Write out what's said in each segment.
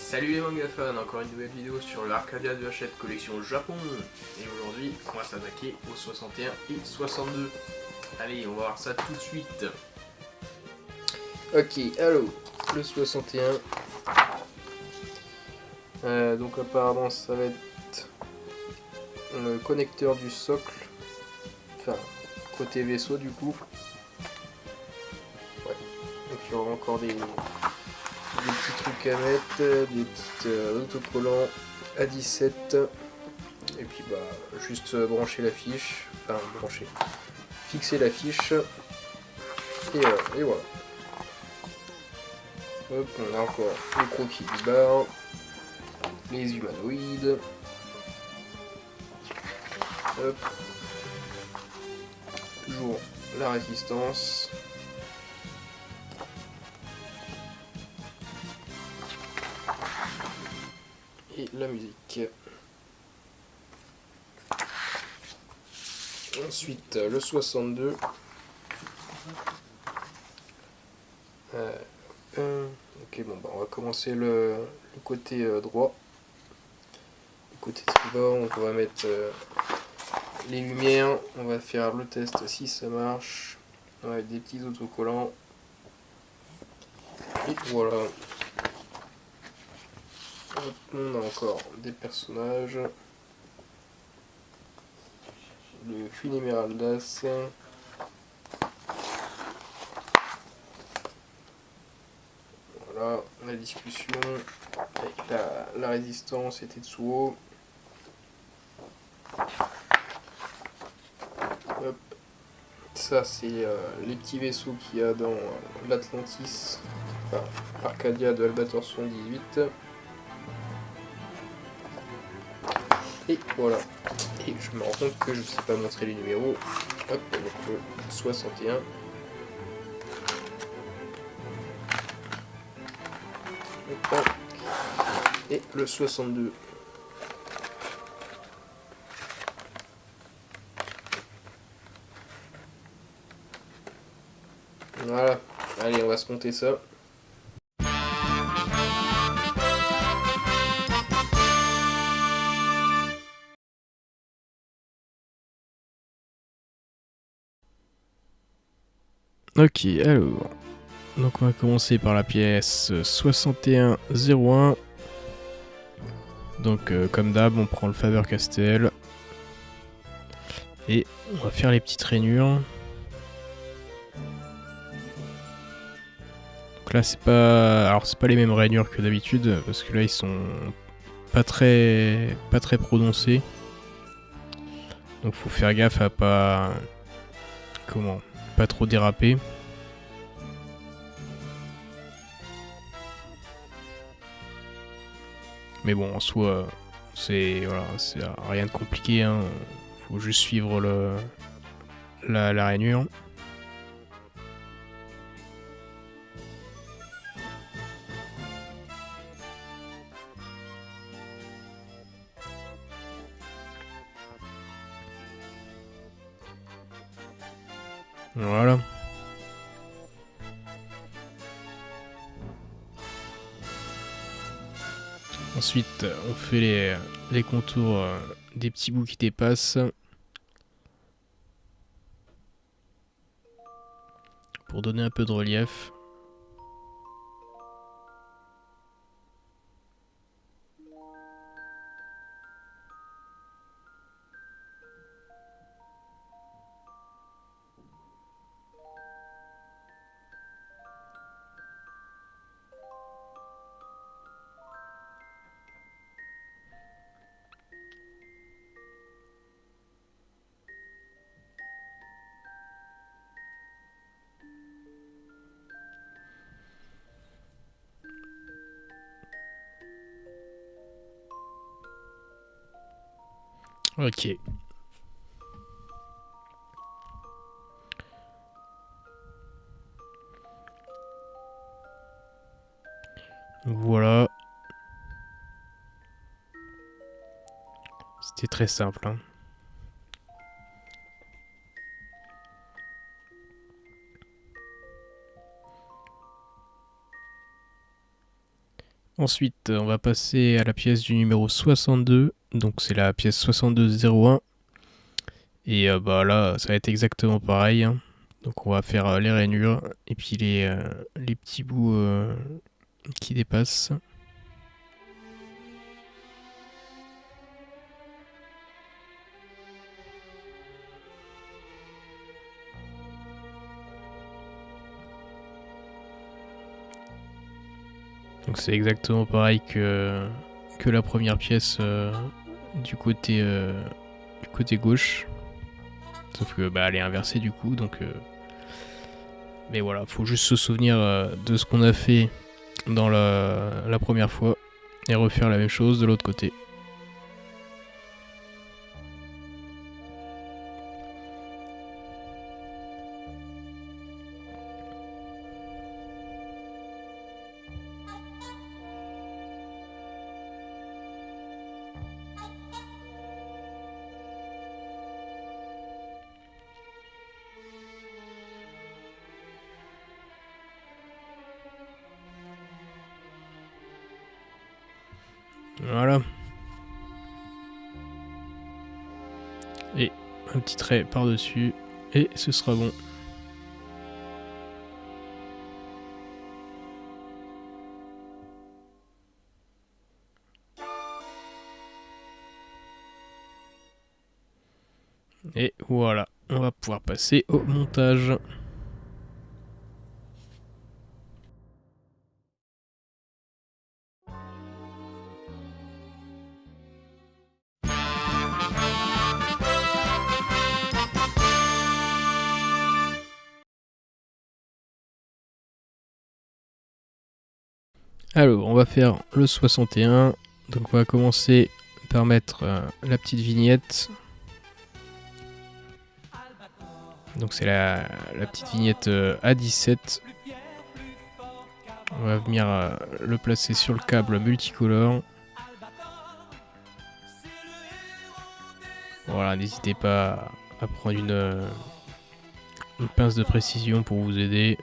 Salut les manga fans, encore une nouvelle vidéo sur l'Arcadia de Hachette collection Japon. Et aujourd'hui, on va s'attaquer aux 61 et 62. Allez, on va voir ça tout de suite. Ok, alors, le 61. Donc apparemment, ça va être le connecteur du socle. Enfin, côté vaisseau du coup. Ouais, donc il y aura encore des petits trucs à mettre, des petits autocollants A17. Et puis bah juste brancher la fiche, enfin brancher, fixer la fiche et voilà. Hop, on a encore les croquis du bar, les humanoïdes. Hop, toujours la résistance. Et la musique. Ensuite le 62. Ok, bon bah on va commencer le côté droit. Le côté tribord, on va mettre les lumières. On va faire le test si ça marche. Avec des petits autocollants. Et voilà. Hop, on a encore des personnages. Le Queen Emeraldas. Voilà, la discussion avec la résistance et Tetsuo. Hop. Ça, c'est les petits vaisseaux qu'il y a dans l'Atlantis, enfin, Arcadia de Albator 78. Et voilà. Et je me rends compte que je ne sais pas montrer les numéros. Hop, donc le 61. Hop. Et le 62. Voilà. Allez, on va se monter ça. Ok, alors. Donc on va commencer par la pièce 6101. Donc comme d'hab, on prend le Faber-Castell. Et on va faire les petites rainures. Donc là c'est pas. Alors c'est pas les mêmes rainures que d'habitude, parce que là ils sont pas très prononcés. Donc faut faire gaffe à pas. Comment pas trop déraper. Mais bon, en soi, c'est rien de compliqué. Hein. Faut juste suivre la rainure. Voilà. Ensuite, on fait les contours des petits bouts qui dépassent. Pour donner un peu de relief. Ok. Donc voilà. C'était très simple. Hein. Ensuite, on va passer à la pièce du numéro 62. Donc c'est la pièce 6201. Et bah là, ça va être exactement pareil, hein. Donc on va faire les rainures et puis les petits bouts qui dépassent. Donc c'est exactement pareil que la première pièce du côté gauche. Sauf que bah, elle est inversée du coup. Donc, mais voilà, faut juste se souvenir de ce qu'on a fait dans la première fois et refaire la même chose de l'autre côté. Voilà. Et un petit trait par-dessus. Et ce sera bon. Et voilà, on va pouvoir passer au montage. Alors, on va faire le 61. Donc on va commencer par mettre la petite vignette. Donc c'est la petite vignette A17. On va venir le placer sur le câble multicolore. Voilà, n'hésitez pas à prendre une pince de précision pour vous aider.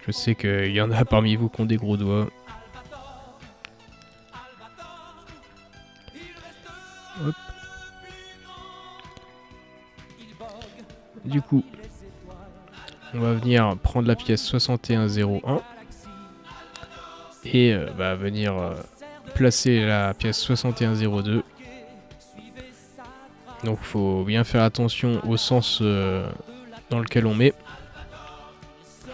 Je sais qu'il y en a parmi vous qui ont des gros doigts. Hop. Du coup, on va venir prendre la pièce 6101 et venir placer la pièce 6102. Donc faut bien faire attention au sens dans lequel on met.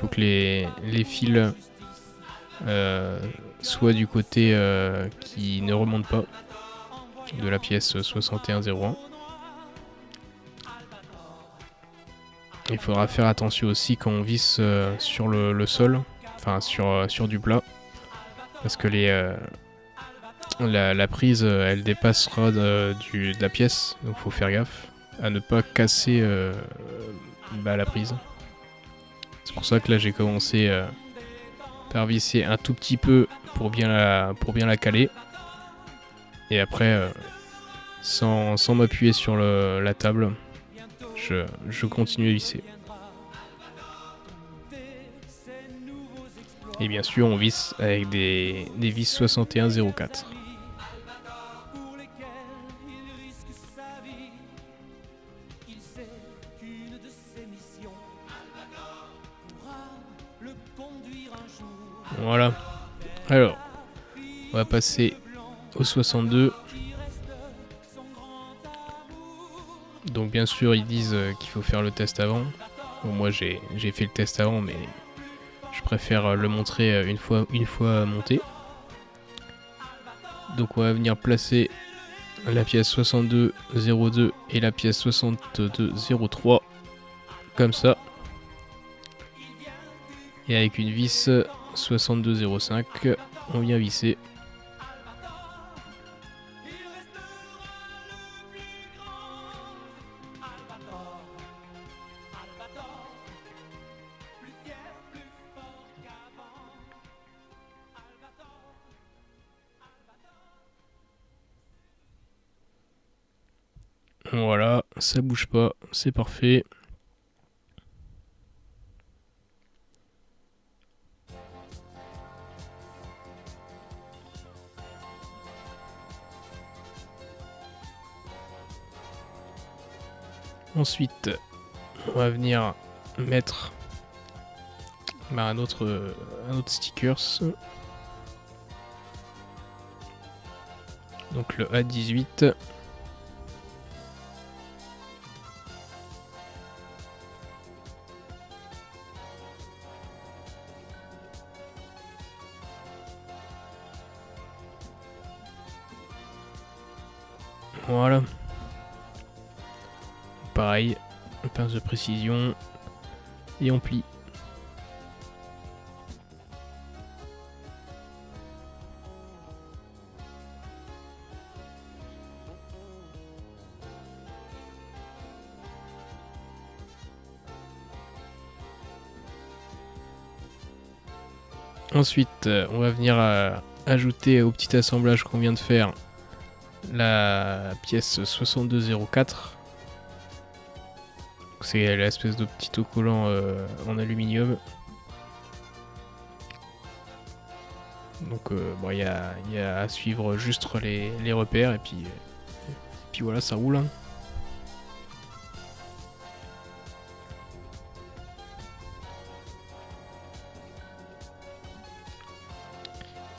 Faut que les fils soient du côté qui ne remonte pas de la pièce 6101. Il faudra faire attention aussi quand on visse sur le sol, enfin sur du plat, parce que la prise elle dépassera de la pièce, donc faut faire gaffe à ne pas casser la prise. C'est pour ça que là j'ai commencé par visser un tout petit peu pour bien la caler, et après sans m'appuyer sur la table, je continue à visser. Et bien sûr, on visse avec des vis 6104. Voilà. Alors, on va passer au 62. Donc bien sûr, ils disent qu'il faut faire le test avant. Bon, moi, j'ai fait le test avant, mais je préfère le montrer une fois monté. Donc on va venir placer la pièce 6202 et la pièce 6203 comme ça. Et avec une vis 6205, on vient visser. Voilà, ça bouge pas, c'est parfait. Ensuite, on va venir mettre un autre stickers. Donc le A18. Voilà. Pareil, pince de précision et on plie. Ensuite, on va venir ajouter au petit assemblage qu'on vient de faire la pièce 6204. C'est l'espèce de petit autocollant en aluminium. Donc bon, il y a à suivre juste les repères et puis voilà, ça roule. Hein.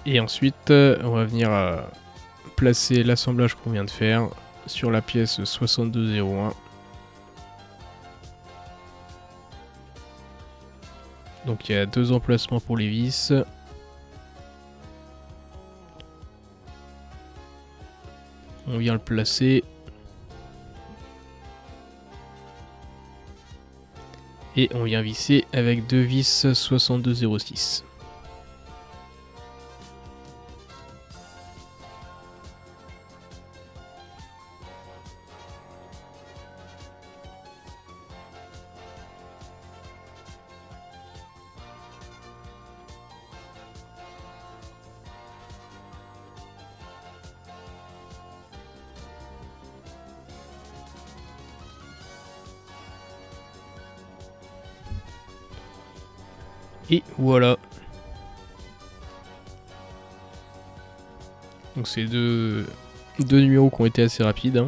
Et ensuite, on va venir placer l'assemblage qu'on vient de faire sur la pièce 6201. Donc il y a 2 emplacements pour les vis. On vient le placer. Et on vient visser avec 2 vis 6206. Et voilà. Donc c'est deux numéros qui ont été assez rapides. Hein.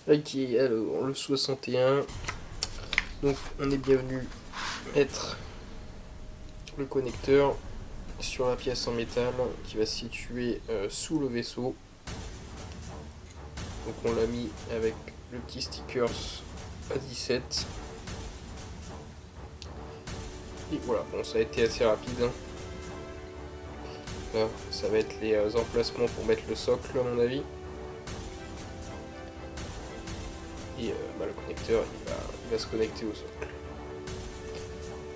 Ok, alors le 61. Donc on est bien venu mettre le connecteur sur la pièce en métal qui va se situer sous le vaisseau. Donc on l'a mis avec le petit stickers A17. Et voilà, bon ça a été assez rapide. Hein. Là, ça va être les emplacements pour mettre le socle à mon avis. Et le connecteur il va se connecter au socle.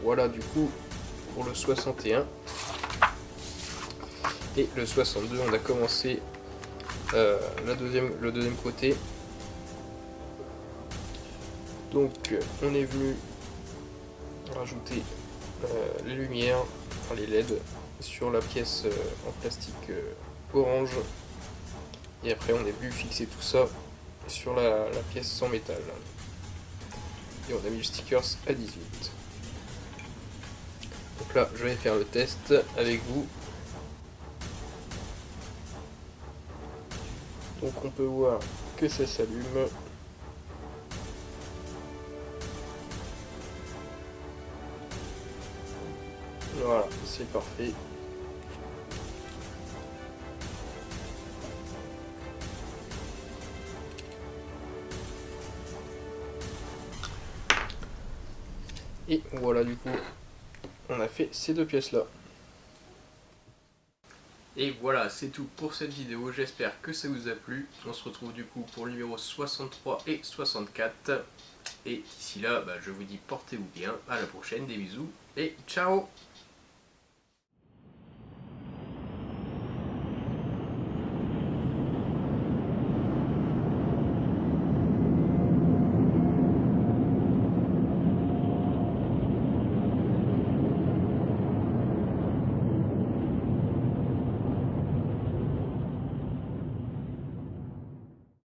Voilà du coup pour le 61. Et le 62 on a commencé le deuxième côté. Donc on est venu rajouter les lumières, enfin les LED sur la pièce en plastique orange. Et après on est venu fixer tout ça sur la pièce sans métal. Et on a mis le stickers à 18. Donc là je vais faire le test avec vous. Donc on peut voir que ça s'allume. Voilà, c'est parfait. Et voilà du coup, on a fait ces deux pièces là. Et voilà, c'est tout pour cette vidéo, j'espère que ça vous a plu. On se retrouve du coup pour le numéro 63 et 64. Et d'ici là, je vous dis portez-vous bien, à la prochaine, des bisous et ciao!